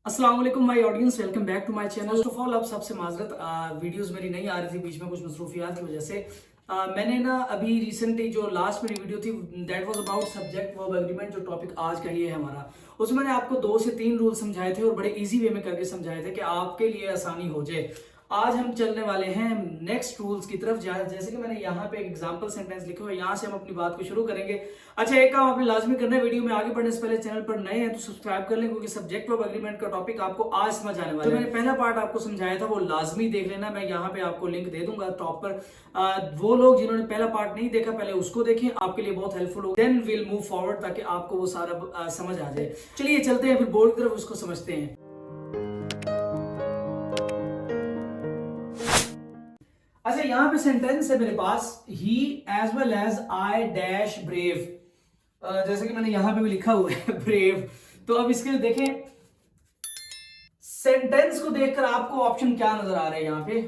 अस्सलाम वालेकुम my audience, welcome back to my channel. First of all, अब सबसे माजरत, वीडियोस मेरी नहीं आ रही थी, बीच में कुछ मसरूफियात की वजह से। मैंने ना अभी रिसेंटली जो लास्ट मेरी वीडियो थी that was about subject verb agreement, जो टॉपिक आज का ये है हमारा। उसमें मैंने आपको 2 से 3 रूल समझाए थे और बड़े इजी वे में करके समझाए थे कि आपके लिए आसानी हो जाए। आज हम चलने वाले हैं नेक्स्ट रूल्स की तरफ। जैसे कि मैंने यहाँ पे एक एग्जांपल सेंटेंस लिखे हुए, यहाँ से हम अपनी बात को शुरू करेंगे। अच्छा, एक काम आपने लाजमी करना है, वीडियो में आगे बढ़ने से पहले चैनल पर नए हैं तो सब्सक्राइब कर लें, क्योंकि सब्जेक्ट वर्ब एग्रीमेंट का टॉपिक आपको आज समझ आने वाला है। तो मैंने पहला पार्ट आपको समझाया था वो लाजमी देख लेना, मैं यहाँ पे आपको लिंक दे दूंगा टॉप पर। वो लोग जिन्होंने पहला पार्ट नहीं देखा पहले उसको देखें, आपके लिए बहुत हेल्पफुल होगा। देन विल मूव फॉरवर्ड, ताकि आपको वो सारा समझ आ जाए। चलिए चलते हैं फिर बोर्ड की तरफ, उसको समझते हैं। अच्छा, यहां पे सेंटेंस है मेरे पास, he as well as I dash brave. जैसे कि मैंने यहां पे भी लिखा हुआ है ब्रेव। तो अब इसके देखें, सेंटेंस को देखकर आपको ऑप्शन क्या नजर आ रहा है यहाँ पे।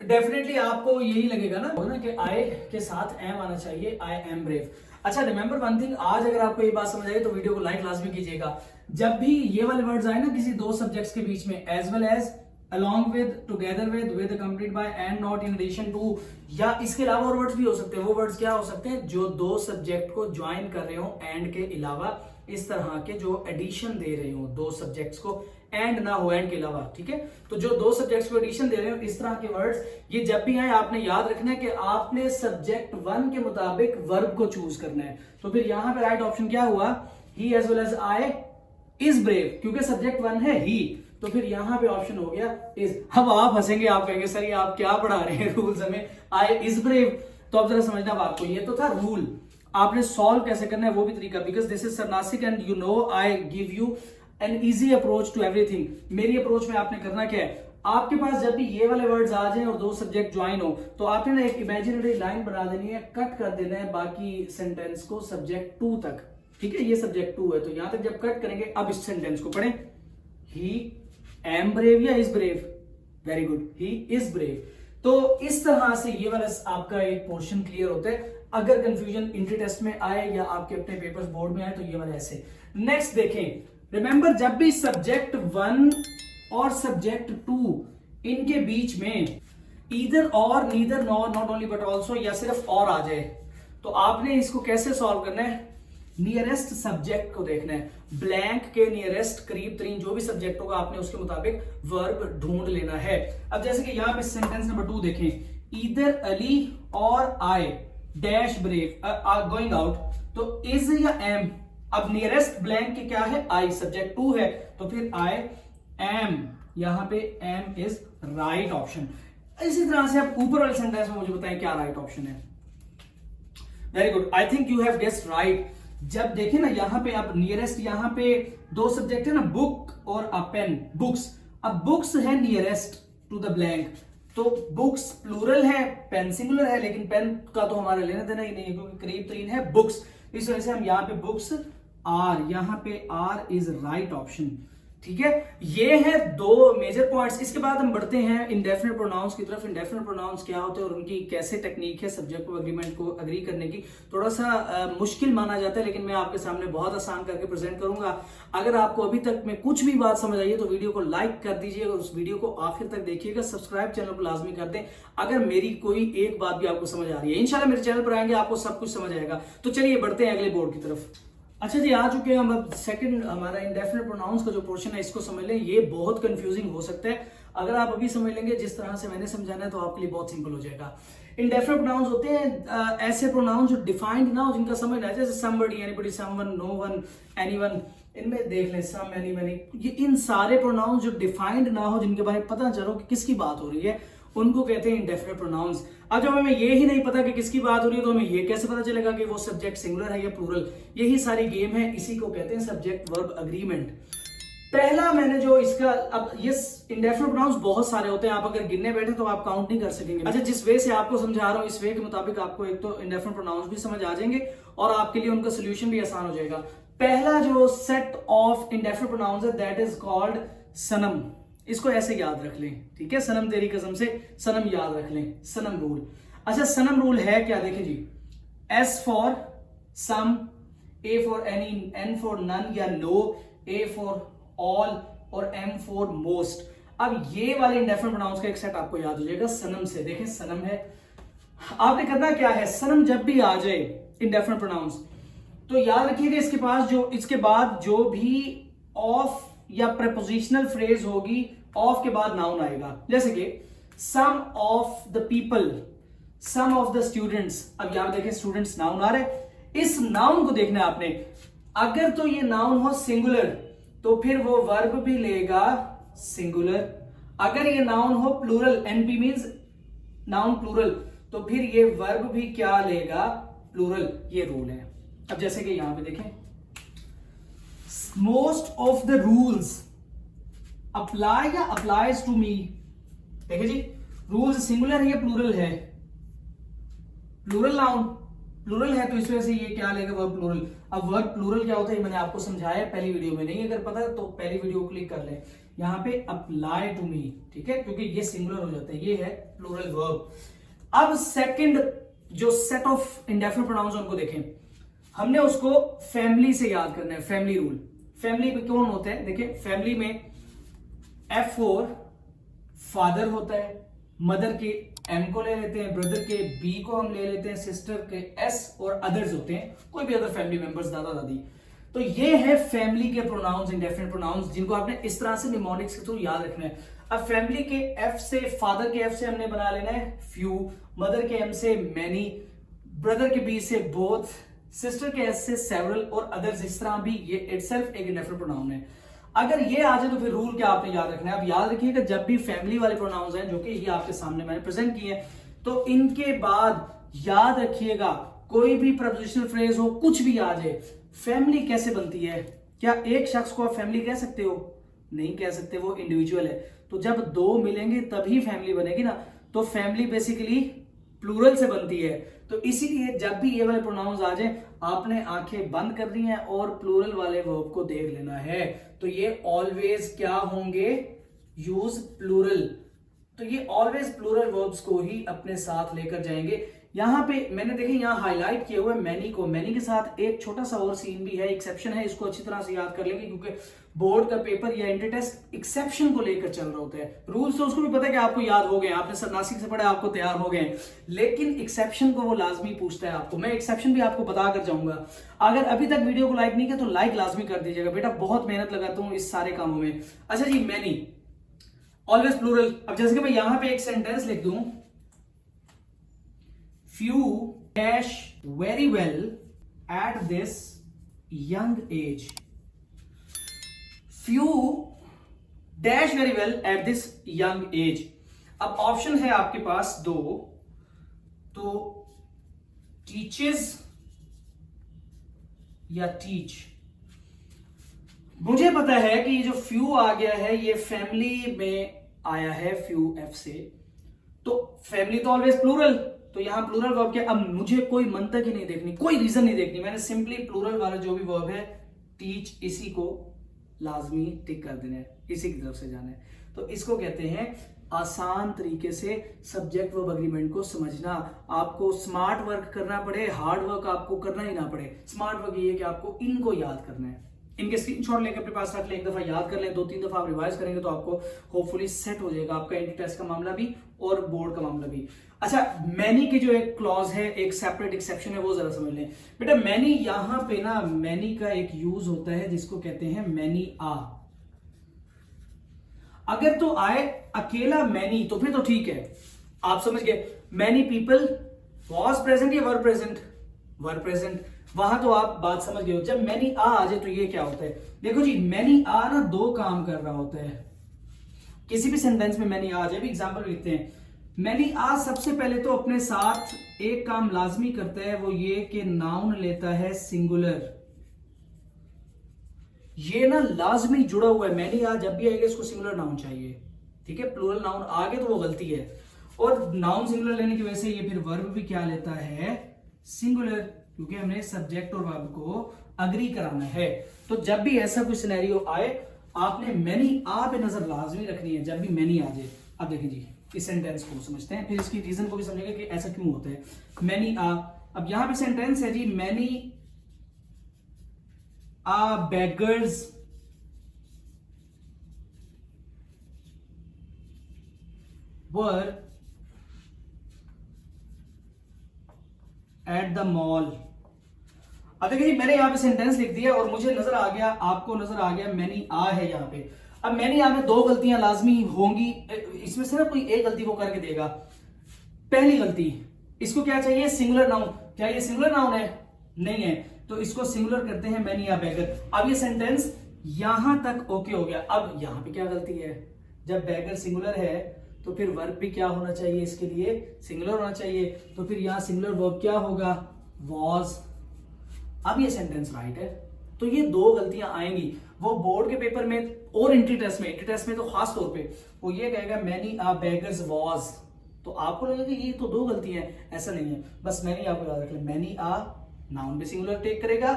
डेफिनेटली आपको यही लगेगा ना कि आई के साथ एम आना चाहिए, आई एम ब्रेव। अच्छा, रिमेंबर वन थिंग, आज अगर आपको ये बात समझ आई तो वीडियो को लाइक लाजमी कीजिएगा। जब भी ये वाले वर्ड्स आए ना किसी दो सब्जेक्ट्स के बीच में, as well as, along with, together with accompanied by and not in addition to, या इसके अलावा और वर्ड्स भी हो सकते हैं। वो वर्ड्स क्या हो सकते हैं? जो दो सब्जेक्ट को ज्वाइन कर रहे हो एंड के अलावा, इस तरह के जो एडिशन दे रहे हो दो सब्जेक्ट्स को, एंड ना हो एंड के अलावा, ठीक है। तो जो दो सब्जेक्ट्स को एडिशन दे रहे हो, इस तरह के वर्ड्स, ये जब भी आए आपने याद रखना है कि आपने सब्जेक्ट 1 के मुताबिक वर्ब को चूज करना है। तो फिर यहां पे राइट ऑप्शन क्या हुआ? He as well as I is brave, क्योंकि सब्जेक्ट 1 है ही, तो फिर यहां पे ऑप्शन हो गया इज। अब आप हंसेंगे, आप कहेंगे सर ये आप क्या पढ़ा रहे हैं रूल्स हमें, आई इज ब्रेव। तो अब जरा समझना बात को, ये तो था रूल, आपने सॉल्व कैसे करना है वो भी तरीका, बिकॉज दिस इज सरनासिक and you know I give you an easy approach to everything. मेरी अप्रोच में आपने करना क्या है, आपके पास जब भी ये वाले वर्ड्स आ जाएं और दो सब्जेक्ट ज्वाइन हो, तो आपने ना एक इमेजिनरी लाइन बना देनी है, कट कर देना है बाकी सेंटेंस को सब्जेक्ट 2 तक, ठीक है। ये सब्जेक्ट 2 है, तो यहां तक जब कट करेंगे, अब इस सेंटेंस को पढ़ें, ही एम ब्रेव या is brave. Very good, he is brave. तो इस तरह से ये वाला आपका एक पोर्शन क्लियर होता है। अगर कंफ्यूजन इंट्री टेस्ट में आए या आपके अपने पेपर्स बोर्ड में आए तो ये वाला ऐसे। नेक्स्ट देखें, रिमेंबर जब भी सब्जेक्ट 1 और सब्जेक्ट 2 इनके बीच में ईदर और, neither, nor, not only but also, या सिर्फ और आ जाए, तो आपने इसको कैसे सॉल्व करना है? नियरेस्ट सब्जेक्ट को देखना है, ब्लैंक के नियरेस्ट करीब तरीन जो भी सब्जेक्ट होगा आपने उसके मुताबिक वर्ब ढूंढ लेना है। अब जैसे कि यहां पे सेंटेंस नंबर 2 देखें, ईदर अली और I dash brave are going out, तो इज या एम। अब नियरेस्ट ब्लैंक के क्या है? आई, सब्जेक्ट 2 है, तो फिर आई एम, यहां पे एम इज राइट ऑप्शन। इसी तरह से आप ऊपर वाले सेंटेंस में मुझे बताएं क्या राइट ऑप्शन है। Very good, I think you have guessed right. जब देखें ना यहां पे, अब नियरेस्ट, यहां पे दो सब्जेक्ट है ना, बुक और अ पेन, बुक्स। अब बुक्स है नियरेस्ट टू द ब्लैंक, तो बुक्स प्लूरल है, पेन सिंगुलर है, लेकिन पेन का तो हमारा लेना देना ही नहीं है क्योंकि करीब तरीन है बुक्स। इस वजह से हम यहाँ पे बुक्स आर, यहां पे आर इज राइट ऑप्शन, ठीक है। ये है दो मेजर पॉइंट्स। इसके बाद हम बढ़ते हैं इंडेफिनिट प्रोनाउंस की तरफ। इंडेफिनिट प्रोनाउंस क्या होते हैं और उनकी कैसे टेक्निक है सब्जेक्ट को एग्रीमेंट को एग्री करने की। थोड़ा सा मुश्किल माना जाता है, लेकिन मैं आपके सामने बहुत आसान करके प्रेजेंट करूंगा। अगर आपको अभी तक में कुछ भी बात समझ आई है तो वीडियो को लाइक कर दीजिएगा, उस वीडियो को आखिर तक देखिएगा, सब्सक्राइब चैनल को लाजमी कर दें अगर मेरी कोई एक बात भी आपको समझ आ रही है। इंशाल्लाह मेरे चैनल पर आएंगे आपको सब कुछ समझ आएगा। तो चलिए बढ़ते हैं अगले बोर्ड की तरफ। अच्छा जी, आ चुके हैं हम अब सेकंड, हमारा इंडेफिनिट प्रोनाउंस का जो पोर्शन है इसको समझ लें। ये बहुत कंफ्यूजिंग हो सकता है, अगर आप अभी समझ लेंगे जिस तरह से मैंने समझाना है तो आपके लिए बहुत सिंपल हो जाएगा। इंडेफिनिट प्रोनाउंस होते हैं ऐसे प्रोनाउंस जो डिफाइंड ना हो, जिनका समझ ना आए, जैसे somebody, anybody, someone, no one, anyone. इनमें देख लें सम, एनी, मेनी, ये इन सारे प्रोनाउंस जो डिफाइंड ना हो, जिनके बारे में पता चलो कि किसकी बात हो रही है, उनको कहते हैं इंडेफिनिट प्रोनाउंस। अब जब हमें ये ही नहीं पता कि किसकी बात हो रही है तो हमें ये कैसे पता चलेगा कि वो सब्जेक्ट सिंगुलर है या प्लूरल? यही सारी गेम है, इसी को कहते हैं सब्जेक्ट वर्ब एग्रीमेंट। पहला मैंने जो इसका, अब ये इंडेफिनिट प्रोनाउंस बहुत सारे होते हैं, आप अगर गिनने बैठे तो आप काउंट नहीं कर सकेंगे। अच्छा, जिस वे से आपको समझा रहा हूं इस वे के मुताबिक आपको एक तो इंडेफिनिट प्रोनाउंस भी समझ आ जाएंगे और आपके लिए उनका सोल्यूशन भी आसान हो जाएगा। पहला जो सेट ऑफ इंडेफिनिट प्रोनाउंस है दैट इज कॉल्ड सनम। इसको ऐसे याद रख लें, ठीक है, सनम तेरी कसम से, सनम याद रख लें, सनम रूल। अच्छा, सनम रूल है क्या? देखें जी, S for some, A for any, N for none या नो, ए फॉर ऑल और M फॉर मोस्ट। अब ये वाले इंडेफिनिट प्रोनाउंस का एक सेट आपको याद हो जाएगा सनम से। देखें सनम है, आपने करना क्या है, सनम जब भी आ जाए इंडेफिनिट प्रोनाउंस तो याद रखिएगा इसके बाद जो भी ऑफ या प्रेपोजिशनल फ्रेज होगी, ऑफ के बाद नाउन आएगा। जैसे कि some of the people, some of the students. अब यहां देखें स्टूडेंट्स नाउन आ रहे, इस नाउन को देखना है आपने। अगर तो ये नाउन हो सिंगुलर तो फिर वो वर्ब भी लेगा सिंगुलर। अगर ये नाउन हो plural, NP means noun plural, तो फिर ये वर्ब भी क्या लेगा, प्लूरल। ये रूल है। अब जैसे कि यहां पे देखें, most of the rules apply या अप्लाइज टू मी। देखिए जी, रूल्स सिंगुलर है या प्लूरल है, प्लूरल नाउन प्लूरल है, तो इस वजह से ये क्या लेगा, वर्ब प्लूरल। अब वर्ब प्लूरल क्या होता है मैंने आपको समझाया पहली वीडियो में, नहीं अगर पता है तो पहली वीडियो क्लिक कर ले। यहां पे अप्लाई टू मी, ठीक है, क्योंकि ये सिंगुलर हो जाता है, ये है प्लूरल वर्ब। अब सेकंड जो सेट ऑफ इंडेफिनिट प्रोनाउंस उनको देखें, हमने उसको फैमिली से याद करना है। फैमिली रूल, फैमिली में कौन होता है, देखिए फैमिली में F फॉर फादर होता है, मदर के M को ले लेते हैं, ब्रदर के B को हम ले लेते हैं, सिस्टर के S और अदर्स होते हैं, कोई भी अदर फैमिली मेंबर्स, दादा दादी। तो ये है फैमिली के प्रोनाउंस, इंडेफिनिट प्रोनाउंस, जिनको आपने इस तरह से निमोनिक्स के थ्रू याद रखना है। अब फैमिली के F से, फादर के F से हमने बना लेना है फ्यू, मदर के M से मैनी, ब्रदर के B से बोथ, सिस्टर के S से सेवरल और अदर्स। इस तरह भी ये इटसेल्फ एक इंडेफिनिट प्रोनाउन है। अगर ये आ जाए तो फिर रूल क्या आपने याद रखना है। अब याद रखिएगा जब भी फैमिली वाले प्रोनाउंस हैं, जो कि ये आपके सामने मैंने प्रेजेंट किए हैं, तो इनके बाद याद रखिएगा कोई भी प्रपोजिशनल फ्रेज हो, कुछ भी आ जाए, फैमिली कैसे बनती है। क्या एक शख्स को आप फैमिली कह सकते हो, नहीं कह सकते, वो इंडिविजुअल है। तो जब दो मिलेंगे तभी फैमिली बनेगी ना, तो फैमिली बेसिकली प्लूरल से बनती है। तो इसीलिए जब भी ये वाले प्रोनाउंस आ जाए, आपने आंखें बंद करनी है और प्लूरल वाले वर्ब को देख लेना है। तो ये ऑलवेज क्या होंगे, यूज प्लूरल। तो ये ऑलवेज प्लूरल वर्ब्स को ही अपने साथ लेकर जाएंगे। यहां पे मैंने देखे यहां हाईलाइट किया हुआ है मैनी को, मैनी के साथ एक छोटा सा और सीन भी है, एक्सेप्शन है, इसको अच्छी तरह से याद कर लेंगे क्योंकि बोर्ड का पेपर या इंटर टेस्ट एक्सेप्शन को लेकर चल रहा होता है। रूल्स तो उसको भी पता है कि आपको याद हो गए, आपने सर नासिक से पढ़ा, आपको तैयार हो गए, लेकिन एक्सेप्शन को वो लाजमी पूछता है आपको। मैं एक्सेप्शन भी आपको बता कर जाऊंगा। अगर अभी तक वीडियो को लाइक नहीं किया तो लाइक लाजमी कर दीजिएगा बेटा, बहुत मेहनत लगाता हूं इस सारे कामों में। अच्छा जी, मैनी ऑलवेज प्लूरल। अब जैसे कि मैं यहां पे एक सेंटेंस लिख दूं, few dash very well at this young age, few dash very well at this young age। अब ऑप्शन है आपके पास दो, तो teaches या teach। मुझे पता है कि ये जो few आ गया है ये फैमिली में आया है few f से, तो फैमिली तो ऑलवेज प्लूरल, तो यहां प्लूरल वर्ब क्या। अब मुझे कोई मंतक ही नहीं देखनी, कोई रीजन नहीं देखनी, मैंने सिंपली प्लूरल वाला जो भी वर्ब है टीच, इसी को लाजमी टिक कर देना है, इसी की तरफ से जाना है। तो इसको कहते हैं आसान तरीके से सब्जेक्ट वर्ब एग्रीमेंट को समझना। आपको स्मार्ट वर्क करना पड़े, हार्ड वर्क आपको करना ही ना पड़े। स्मार्ट वर्क ये है कि आपको इनको याद करना है, इनके स्क्रीनशॉट लेकर अपने पास रख लें, एक दफा याद कर लें, 2-3 दफा आप रिवाइज करेंगे तो आपको होपफुली सेट हो जाएगा आपका इंटर टेस्ट का मामला भी और बोर्ड का मामला भी। अच्छा, मैनी की जो एक क्लॉज है, एक सेपरेट एक्सेप्शन है, वो जरा समझ लें बेटा। मैनी यहां पे ना, मैनी का एक यूज होता है जिसको कहते हैं मैनी आ। अगर तो आए अकेला मैनी तो फिर तो ठीक है, आप समझ गए। मैनी पीपल वॉज प्रेजेंट या वर प्रेजेंट, वर प्रेजेंट, वहां तो आप बात समझ गए हो। जब मैनी आ जाए तो ये क्या होता है, देखो जी, मैनी आ ना दो काम कर रहा होता है। किसी भी सेंटेंस में मैनी आ जाए, भी एग्जांपल लिखते हैं, मैनी आ सबसे पहले तो अपने साथ एक काम लाजमी करता है, वो ये कि नाउन लेता है सिंगुलर। ये ना लाजमी जुड़ा हुआ है, मैनी आ जब भी आएगा इसको सिंगुलर नाउन चाहिए, ठीक है। प्लूरल नाउन आगे तो वो गलती है, और नाउन सिंगुलर लेने की वजह से ये फिर वर्ब भी क्या लेता है, सिंगुलर, क्योंकि हमने सब्जेक्ट और वर्ब को अग्री कराना है। तो जब भी ऐसा कोई सिनेरियो आए, आपने मैनी आ पे नजर लाजमी रखनी है जब भी मैनी आ जाए। अब देखिए जी, इस सेंटेंस को समझते हैं, फिर इसकी रीजन को भी समझेंगे कि ऐसा क्यों होता है। मैनी आ, अब यहां पे सेंटेंस है जी, many a beggars were at the mall. अब देखिए मैंने यहाँ पे सेंटेंस लिख दिया और मुझे नजर आ गया, आपको नजर आ गया मैनी आ है यहाँ पे। अब मैनी आ में दो गलतियां लाजमी होंगी, इसमें से ना कोई एक गलती वो करके देगा। पहली गलती, इसको क्या चाहिए, सिंगुलर नाउन। क्या ये सिंगुलर नाउन है? नहीं है, तो इसको सिंगुलर करते हैं मैनी आ बैगर। अब ये सेंटेंस यहां तक ओके हो गया। अब यहां पे क्या गलती है, जब बैगर सिंगुलर है तो फिर वर्ब भी क्या होना चाहिए, इसके लिए सिंगुलर होना चाहिए। तो फिर यहां सिंगुलर वर्ब क्या होगा, वॉज। अब ये सेंटेंस राइट है। तो ये दो गलतियां आएंगी वो बोर्ड के पेपर में और एंट्री टेस्ट में तो खास तौर पे वो ये कहेगा मैनी आ बेगर्स वॉज, तो आपको लगेगा ये तो दो गलतियां हैं, ऐसा नहीं है। बस मैनी आपको याद रख ले, मैनी आ नाउन भी सिंगुलर टेक करेगा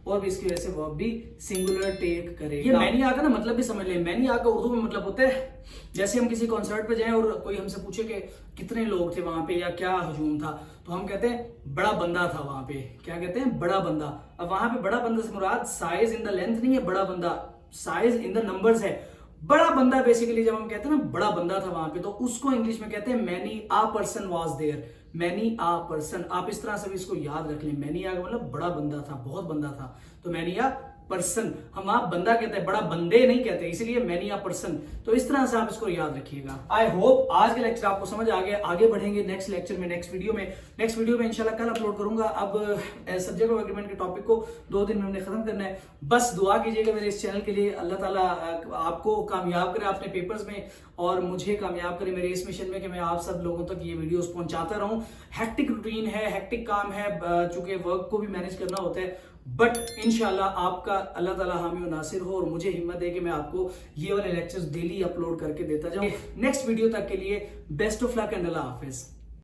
और भी इसकी वजह से वर्ब भी सिंगुलर टेक करेगा। ये मैनी आ का ना मतलब भी समझ ले। मैनी आ का उर्दू में मतलब होता है जैसे हम किसी कॉन्सर्ट पे जाएं और कोई हमसे पूछे कि कितने लोग थे वहां पे या क्या हजूम था, तो हम कहते हैं बड़ा बंदा था वहां पे। क्या कहते हैं, बड़ा बंदा। अब वहां पे बड़ा बंदा से मुराद साइज इन द लेंथ नहीं है, बड़ा बंदा साइज इन द नंबर्स है। बड़ा बंदा बेसिकली जब हम कहते हैं ना बड़ा बंदा था वहां पे, तो उसको इंग्लिश में कहते हैं many a person was there. Many a person, आप इस तरह से भी इसको याद रख लें। मैनी आ का मतलब बड़ा बंदा था, बहुत बंदा था, तो मैनी आ पर्सन। हम आप बंदा कहते हैं, बड़ा बंदे नहीं कहते, इसलिए मैनी आ पर्सन। तो इस तरह से आप इसको याद रखिएगा। आई होप आज का लेक्चर आपको समझ आ गया। आगे बढ़ेंगे नेक्स्ट लेक्चर में, नेक्स्ट वीडियो में इंशाल्लाह कल अपलोड करूंगा। अब सब्जेक्ट ऑफ एग्रीमेंट के टॉपिक को 2 दिन में हमने खत्म करना है। बस दुआ कीजिएगा मेरे इस चैनल के लिए, अल्लाह ताला आपको कामयाब करे अपने पेपर्स में और मुझे कामयाब करे मेरे इस मिशन में कि मैं आप सब लोगों तक ये वीडियोस पहुंचाता रहूं। हेक्टिक रूटीन है, हेक्टिक काम है, चूंकि वर्क को भी मैनेज करना होता है, बट इंशाल्लाह आपका अल्लाह ताला हामी और नासिर हो और मुझे हिम्मत दे कि मैं आपको ये वाले लेक्चर्स डेली अपलोड करके देता जाऊं। नेक्स्ट वीडियो तक के लिए best of luck and Allah Hafiz.